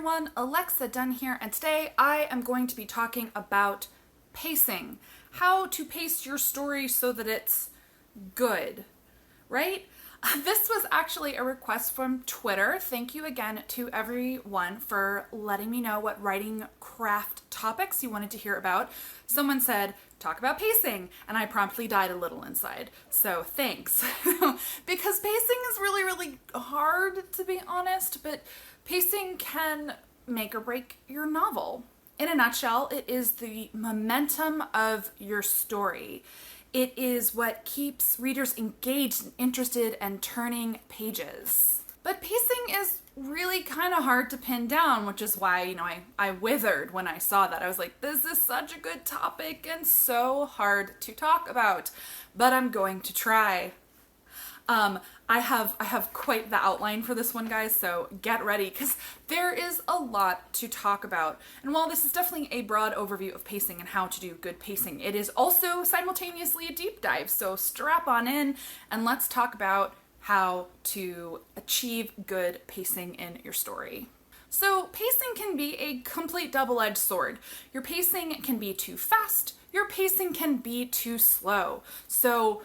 everyone, Alexa Donne here, and today I am going to be talking about pacing. How to pace your story so that it's good, right? This was actually a request from Twitter. Thank you again to everyone for letting me know what writing craft topics you wanted to hear about. Someone said, talk about pacing, and I promptly died a little inside. So thanks. Because pacing is really hard, to be honest, but pacing can make or break your novel. In a nutshell, it is the momentum of your story. It is what keeps readers engaged and interested and turning pages. But pacing is really kind of hard to pin down, which is why, I withered when I saw that. I was like, this is such a good topic and so hard to talk about, but I'm going to try. I have quite the outline for this one, guys, so get ready, because there is a lot to talk about. And while this is definitely a broad overview of pacing and how to do good pacing, it is also simultaneously a deep dive, so strap on in and let's talk about how to achieve good pacing in your story. So pacing can be a complete double-edged sword. Your pacing can be too fast, your pacing can be too slow. So,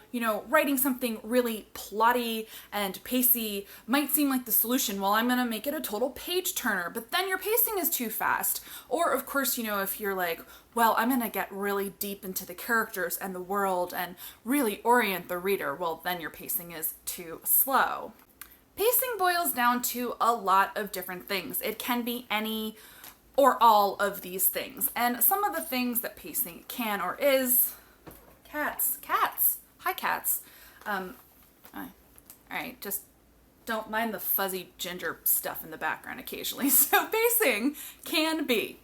writing something really plotty and pacey might seem like the solution. Well, I'm gonna make it a total page turner, but then your pacing is too fast. Or of course, if you're like, well, I'm gonna get really deep into the characters and the world and really orient the reader, well, then your pacing is too slow. Pacing boils down to a lot of different things. It can be any or all of these things. And some of the things that pacing can or is, cats. Hi, cats. All right, just don't mind the fuzzy ginger stuff in the background occasionally. So pacing can be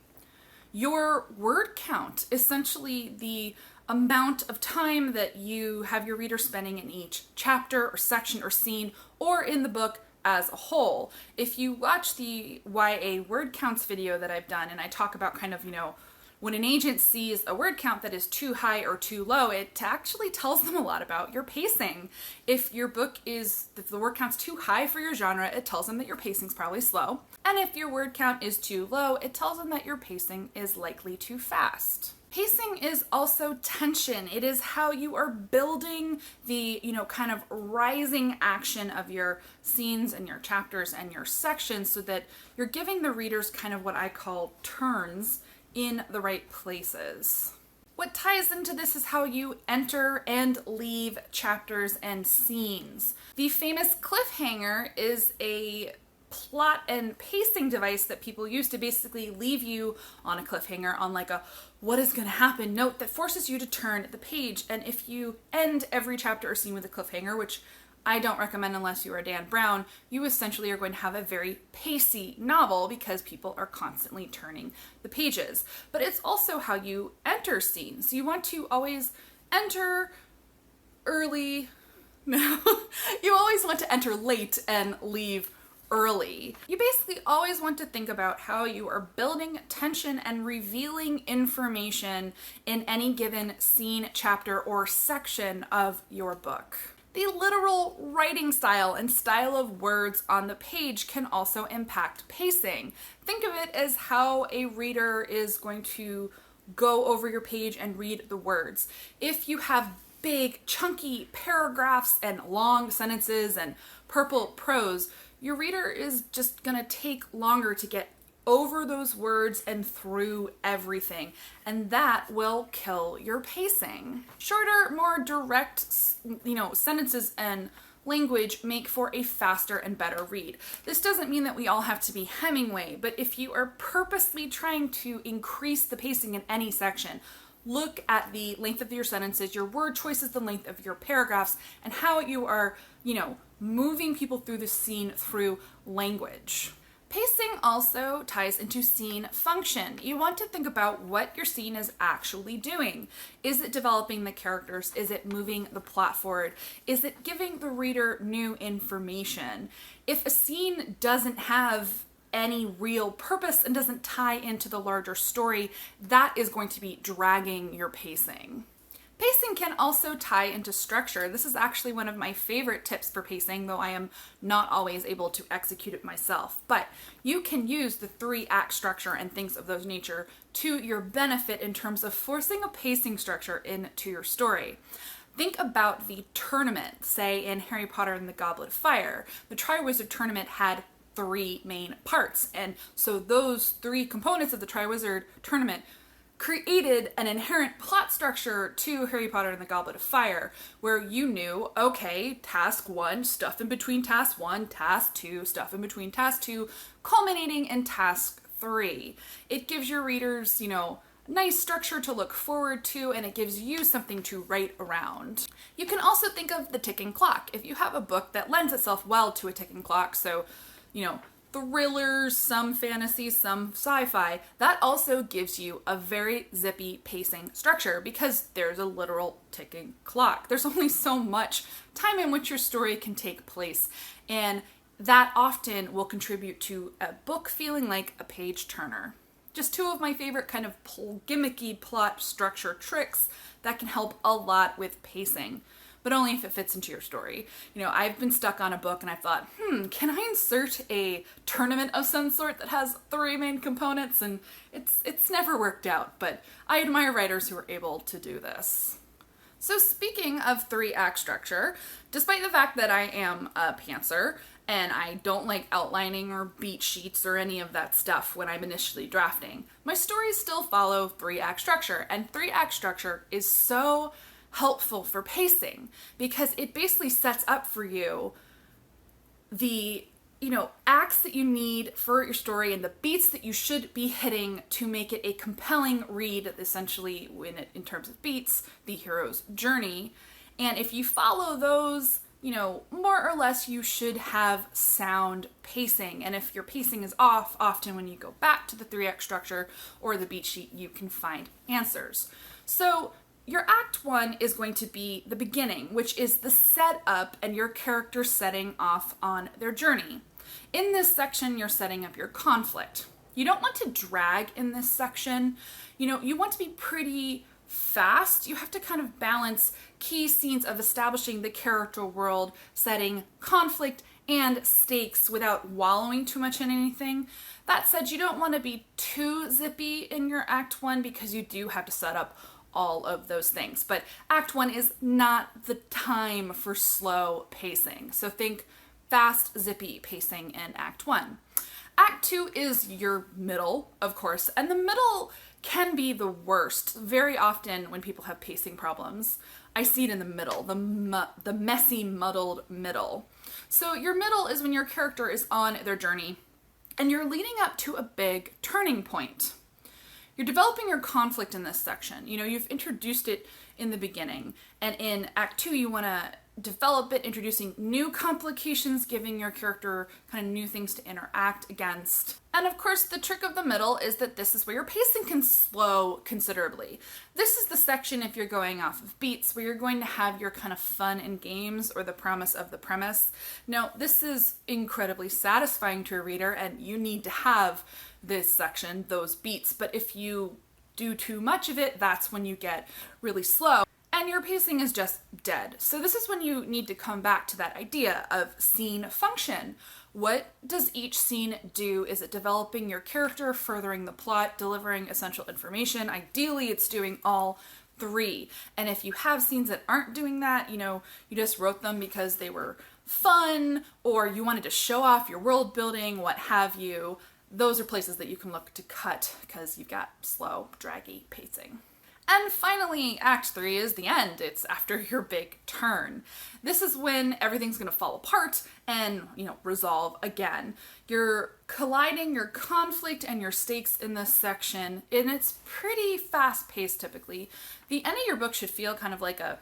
your word count, essentially the amount of time that you have your reader spending in each chapter or section or scene or in the book as a whole. If you watch the YA word counts video that I've done, and I talk about kind of, when an agent sees a word count that is too high or too low, it actually tells them a lot about your pacing. If the word count's too high for your genre, it tells them that your pacing's probably slow. And if your word count is too low, it tells them that your pacing is likely too fast. Pacing is also tension. It is how you are building the, kind of rising action of your scenes and your chapters and your sections so that you're giving the readers kind of what I call turns in the right places. What ties into this is how you enter and leave chapters and scenes. The famous cliffhanger is a plot and pacing device that people use to basically leave you on a cliffhanger on like a what is going to happen note that forces you to turn the page. And if you end every chapter or scene with a cliffhanger, which I don't recommend unless you are Dan Brown, you essentially are going to have a very pacey novel because people are constantly turning the pages. But it's also how you enter scenes. You want to always enter early. No, you always want to enter late and leave early. You basically always want to think about how you are building tension and revealing information in any given scene, chapter, or section of your book. The literal writing style and style of words on the page can also impact pacing. Think of it as how a reader is going to go over your page and read the words. If you have big, chunky paragraphs and long sentences and purple prose, your reader is just gonna take longer to get over those words and through everything, and that will kill your pacing. Shorter, more direct, sentences and language make for a faster and better read. This doesn't mean that we all have to be Hemingway, but if you are purposely trying to increase the pacing in any section, look at the length of your sentences, your word choices, the length of your paragraphs, and how you are, moving people through the scene through language. Pacing also ties into scene function. You want to think about what your scene is actually doing. Is it developing the characters? Is it moving the plot forward? Is it giving the reader new information? If a scene doesn't have any real purpose and doesn't tie into the larger story, that is going to be dragging your pacing. Pacing can also tie into structure. This is actually one of my favorite tips for pacing, though I am not always able to execute it myself. But you can use the 3-act structure and things of those nature to your benefit in terms of forcing a pacing structure into your story. Think about the tournament, say in Harry Potter and the Goblet of Fire. The Triwizard Tournament had 3 main parts, and so those 3 components of the Triwizard Tournament created an inherent plot structure to Harry Potter and the Goblet of Fire, where you knew, okay, task 1, stuff in between task 1, task 2, stuff in between task 2, culminating in task 3. It gives your readers, nice structure to look forward to, and it gives you something to write around. You can also think of the ticking clock. If you have a book that lends itself well to a ticking clock, so, thrillers, some fantasy, some sci-fi, that also gives you a very zippy pacing structure because there's a literal ticking clock. There's only so much time in which your story can take place, and that often will contribute to a book feeling like a page turner. Just 2 of my favorite kind of gimmicky plot structure tricks that can help a lot with pacing, but only if it fits into your story. I've been stuck on a book and I thought, can I insert a tournament of some sort that has 3 main components? And it's never worked out, but I admire writers who are able to do this. So speaking of 3-act structure, despite the fact that I am a pantser, and I don't like outlining or beat sheets or any of that stuff when I'm initially drafting, my stories still follow 3-act structure, and 3-act structure is so helpful for pacing because it basically sets up for you the acts that you need for your story and the beats that you should be hitting to make it a compelling read, essentially in terms of beats, the hero's journey. And if you follow those, more or less you should have sound pacing. And if your pacing is off, often when you go back to the 3-act structure or the beat sheet, you can find answers. So your act 1 is going to be the beginning, which is the setup and your character setting off on their journey. In this section, you're setting up your conflict. You don't want to drag in this section. You want to be pretty fast. You have to kind of balance key scenes of establishing the character world, setting conflict and stakes without wallowing too much in anything. That said, you don't want to be too zippy in your act 1 because you do have to set up all of those things. But act 1 is not the time for slow pacing. So think fast, zippy pacing in act 1. Act 2 is your middle, of course, and the middle can be the worst. Very often when people have pacing problems, I see it in the middle, the messy, muddled middle. So your middle is when your character is on their journey and you're leading up to a big turning point. You're developing your conflict in this section. You've introduced it in the beginning, and in Act 2 you want to develop it, introducing new complications, giving your character kind of new things to interact against. And of course, the trick of the middle is that this is where your pacing can slow considerably. This is the section, if you're going off of beats, where you're going to have your kind of fun and games or the promise of the premise. Now, this is incredibly satisfying to a reader, and you need to have this section, those beats, but if you do too much of it, that's when you get really slow and your pacing is just dead. So this is when you need to come back to that idea of scene function. What does each scene do? Is it developing your character, furthering the plot, delivering essential information? Ideally, it's doing all 3. And if you have scenes that aren't doing that, you just wrote them because they were fun, or you wanted to show off your world building, what have you, those are places that you can look to cut because you've got slow, draggy pacing. And finally, Act 3 is the end. It's after your big turn. This is when everything's going to fall apart and, resolve again. You're colliding your conflict and your stakes in this section, and it's pretty fast-paced typically. The end of your book should feel kind of like a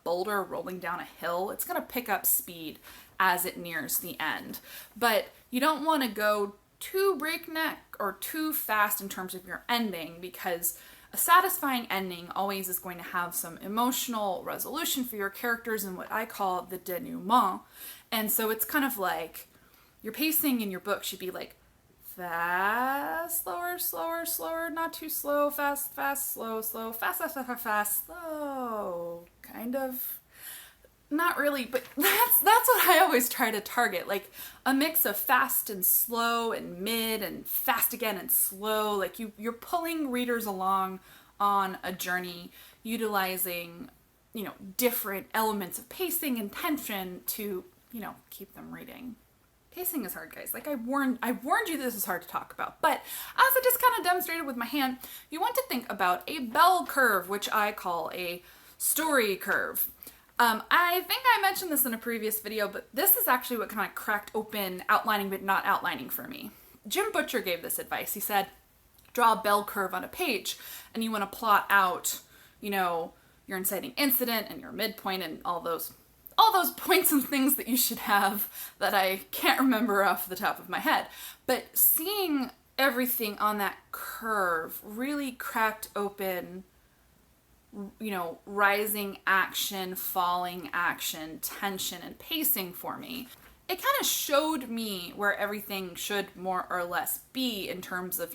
boulder rolling down a hill. It's going to pick up speed as it nears the end. But you don't want to go too breakneck or too fast in terms of your ending, because a satisfying ending always is going to have some emotional resolution for your characters and what I call the denouement. And so it's kind of like your pacing in your book should be like fast, slower, slower, slower, not too slow, fast, fast, slow, slow, fast, fast, fast, fast, slow. Kind of. Not really, but that's what I always try to target, like a mix of fast and slow and mid and fast again and slow. Like you're pulling readers along on a journey utilizing, different elements of pacing and tension to, keep them reading. Pacing is hard, guys. Like I warned you this is hard to talk about. But as I just kind of demonstrated with my hand, you want to think about a bell curve, which I call a story curve. I think I mentioned this in a previous video, but this is actually what kind of cracked open outlining but not outlining for me. Jim Butcher gave this advice. He said, draw a bell curve on a page and you want to plot out, your inciting incident and your midpoint and all those points and things that you should have that I can't remember off the top of my head. But seeing everything on that curve really cracked open, rising action, falling action, tension, and pacing for me. It kind of showed me where everything should more or less be in terms of,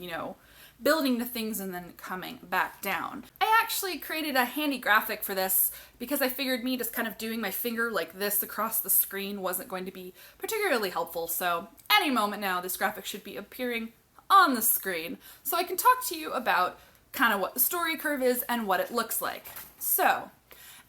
building the things and then coming back down. I actually created a handy graphic for this because I figured me just kind of doing my finger like this across the screen wasn't going to be particularly helpful. So any moment now, this graphic should be appearing on the screen so I can talk to you about kind of what the story curve is and what it looks like. So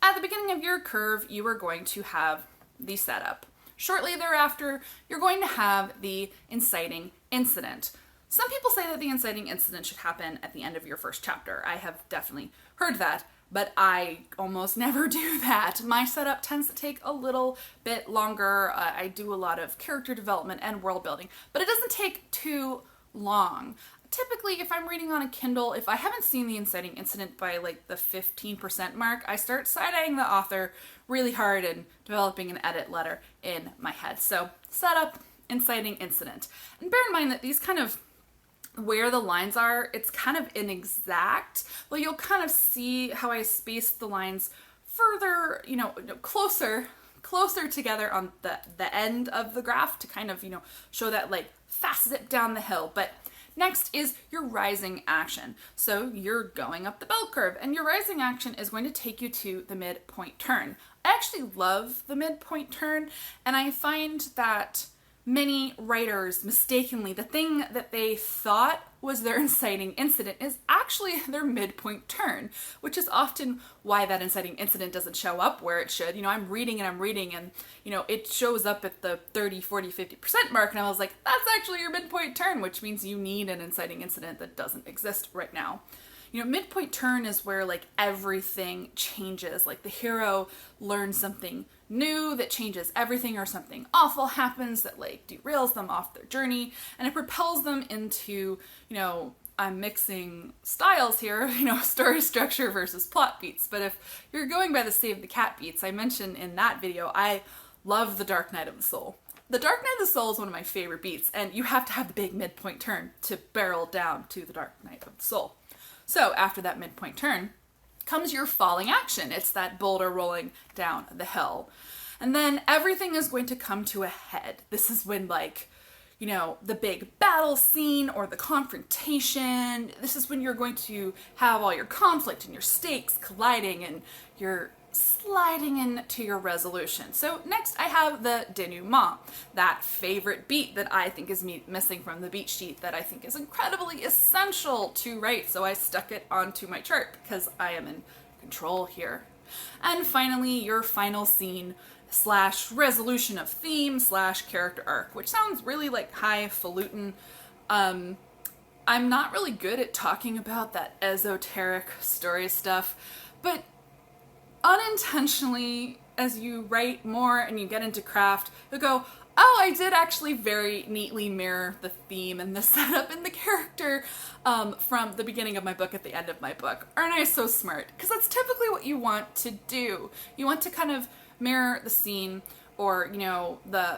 at the beginning of your curve, you are going to have the setup. Shortly thereafter, you're going to have the inciting incident. Some people say that the inciting incident should happen at the end of your first chapter. I have definitely heard that, but I almost never do that. My setup tends to take a little bit longer. I do a lot of character development and world building, but it doesn't take too long. Typically, if I'm reading on a Kindle, if I haven't seen the inciting incident by like the 15% mark, I start side-eyeing the author really hard and developing an edit letter in my head. So, setup, inciting incident. And bear in mind that these kind of where the lines are, it's kind of inexact. Well, you'll kind of see how I spaced the lines further, closer together on the end of the graph to kind of, show that like fast zip down the hill. But next is your rising action. So you're going up the bell curve and your rising action is going to take you to the midpoint turn. I actually love the midpoint turn, and I find that many writers mistakenly, the thing that they thought was their inciting incident is actually their midpoint turn, which is often why that inciting incident doesn't show up where it should. I'm reading and, it shows up at the 30, 40, 50% mark, and I was like, that's actually your midpoint turn, which means you need an inciting incident that doesn't exist right now. Midpoint turn is where like everything changes, like the hero learns something new that changes everything, or something awful happens that like derails them off their journey, and it propels them into, I'm mixing styles here, story structure versus plot beats. But if you're going by the Save the Cat beats, I mentioned in that video, I love the Dark Night of the Soul. The Dark Night of the Soul is one of my favorite beats, and you have to have the big midpoint turn to barrel down to the Dark Night of the Soul. So after that midpoint turn comes your falling action. It's that boulder rolling down the hill. And then everything is going to come to a head. This is when the big battle scene or the confrontation. This is when you're going to have all your conflict and your stakes colliding and you're sliding into your resolution. So next I have the denouement, that favorite beat that I think is missing from the beat sheet that I think is incredibly essential to write. So I stuck it onto my chart because I am in control here. And finally, your final scene / resolution of theme / character arc, which sounds really like highfalutin. I'm not really good at talking about that esoteric story stuff, but unintentionally, as you write more and you get into craft, you'll go, oh, I did actually very neatly mirror the theme and the setup and the character from the beginning of my book at the end of my book. Aren't I so smart? Because that's typically what you want to do. You want to kind of mirror the scene or,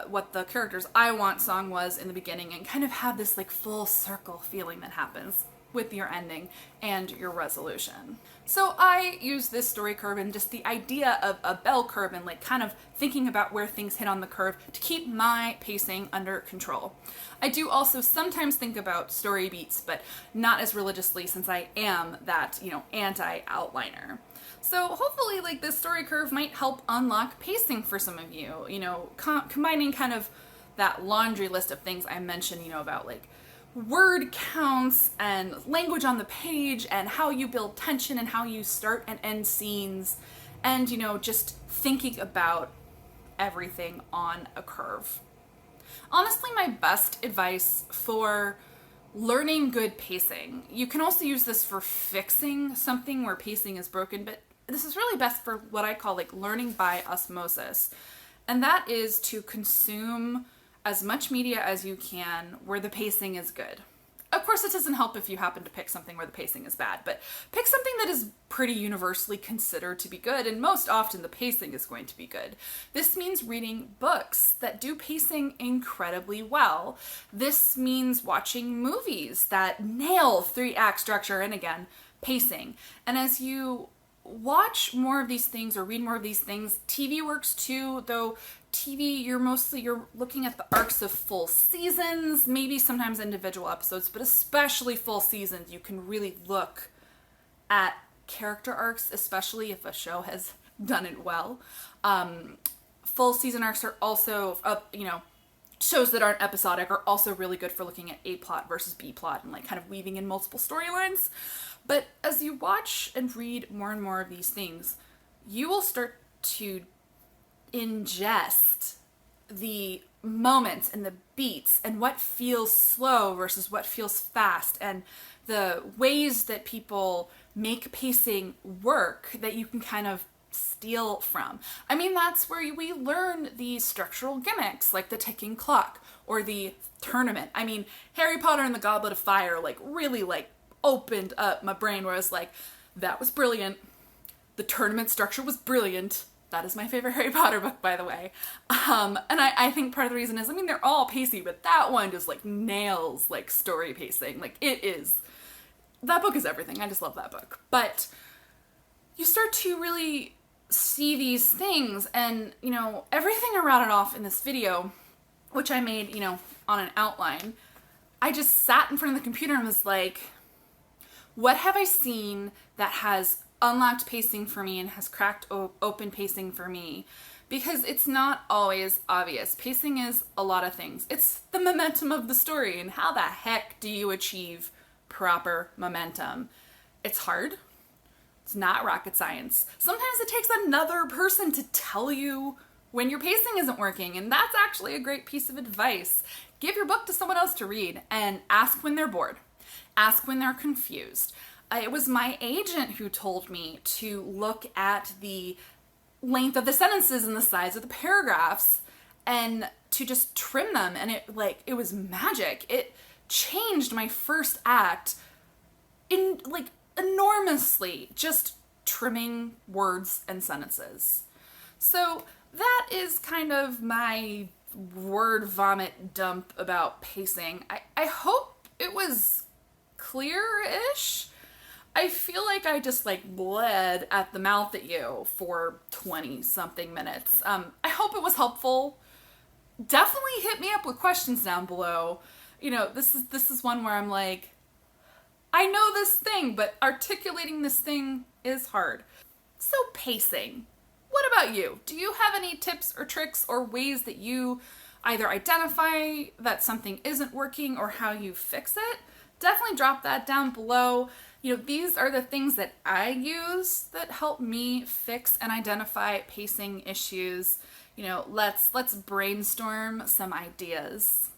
what the character's I Want song was in the beginning and kind of have this like full circle feeling that happens. with your ending and your resolution. So I use this story curve and just the idea of a bell curve and like kind of thinking about where things hit on the curve to keep my pacing under control. I do also sometimes think about story beats, but not as religiously since I am that, anti-outliner. So hopefully like this story curve might help unlock pacing for some of you, combining kind of that laundry list of things I mentioned, about like word counts and language on the page and how you build tension and how you start and end scenes and, just thinking about everything on a curve. Honestly, my best advice for learning good pacing, you can also use this for fixing something where pacing is broken, but this is really best for what I call like learning by osmosis. And that is to consume as much media as you can where the pacing is good. Of course, it doesn't help if you happen to pick something where the pacing is bad, but pick something that is pretty universally considered to be good, and most often the pacing is going to be good. This means reading books that do pacing incredibly well. This means watching movies that nail 3-act structure and, again, pacing. And as you watch more of these things or read more of these things, TV works too, though TV, you're looking at the arcs of full seasons, maybe sometimes individual episodes, but especially full seasons. You can really look at character arcs, especially if a show has done it well. Full season arcs are also, shows that aren't episodic are also really good for looking at A plot versus B plot and like kind of weaving in multiple storylines. But as you watch and read more and more of these things, you will start to ingest the moments and the beats and what feels slow versus what feels fast and the ways that people make pacing work that you can kind of steal from. I mean, that's where we learn these structural gimmicks like the ticking clock or the tournament. I mean, Harry Potter and the Goblet of Fire really opened up my brain where I was like, that was brilliant. The tournament structure was brilliant. That is my favorite Harry Potter book, by the way. And I think part of the reason is, they're all pacey, but that one just nails story pacing. That book is everything. I just love that book. But you start to really see these things and, everything I routed off in this video, which I made, on an outline, I just sat in front of the computer and was like, what have I seen that has unlocked pacing for me and has cracked open pacing for me? Because it's not always obvious. Pacing is a lot of things. It's the momentum of the story, and how the heck do you achieve proper momentum? It's hard. It's not rocket science. Sometimes it takes another person to tell you when your pacing isn't working, and that's actually a great piece of advice. Give your book to someone else to read and ask when they're bored. Ask when they're confused. It was my agent who told me to look at the length of the sentences and the size of the paragraphs and to just trim them, and it was magic. It changed my first act in enormously, just trimming words and sentences. So that is kind of my word vomit dump about pacing. I hope it was clear-ish. I feel like I just bled at the mouth at you for 20-something minutes. I hope it was helpful. Definitely hit me up with questions down below. This is one where I'm like, I know this thing, but articulating this thing is hard. So pacing. What about you? Do you have any tips or tricks or ways that you either identify that something isn't working or how you fix it? Definitely drop that down below. These are the things that I use that help me fix and identify pacing issues. Let's brainstorm some ideas.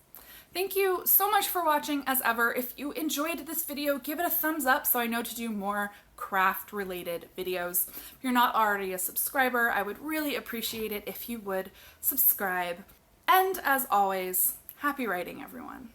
Thank you so much for watching as ever. If you enjoyed this video, give it a thumbs up so I know to do more craft-related videos. If you're not already a subscriber, I would really appreciate it if you would subscribe. And as always, happy writing, everyone.